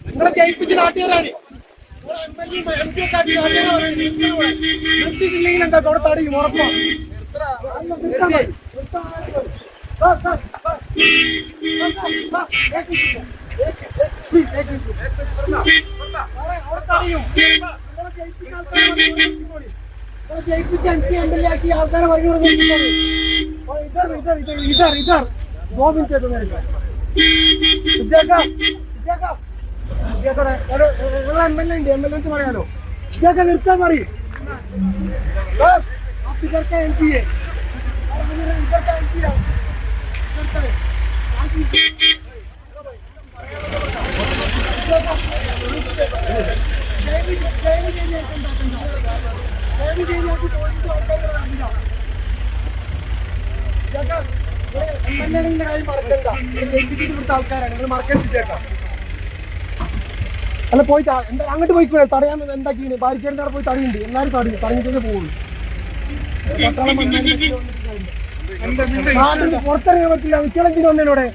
നിങ്ങളെ ജയിപ്പിച്ച് നാട്ടുകാരാണ്. നിർത്തിയിട്ടില്ലെങ്കിൽ എന്താ അവിടെ തടയും ഉറപ്പാണ്. जयपुर एमपी एमएलए की आल्तार वर्ग में इधर इधर इधर इधर इधर 2 मिनट दो मेरे को देखा देखा देखा अरे एमएलए एमएलए से मारे लो देखा निर्ता मारी बस आप इधर का एमपी है और मेरा इधर का एमपी है इधर का ആൾക്കാരാണ് മറക്കാൻ അല്ല പോയി എന്താ അങ്ങോട്ട് പോയി തടയാൻ എന്താക്കിയാണ് ബാരിക്കേഡിന്റെ അവിടെ പോയി തടയുണ്ട്. എല്ലാവരും തടയും, തടഞ്ഞിട്ടേ പോകുള്ളൂ. പുറത്തിറങ്ങാൻ പറ്റില്ല. നിങ്ങളെന്തിനു വന്നതിനോടെ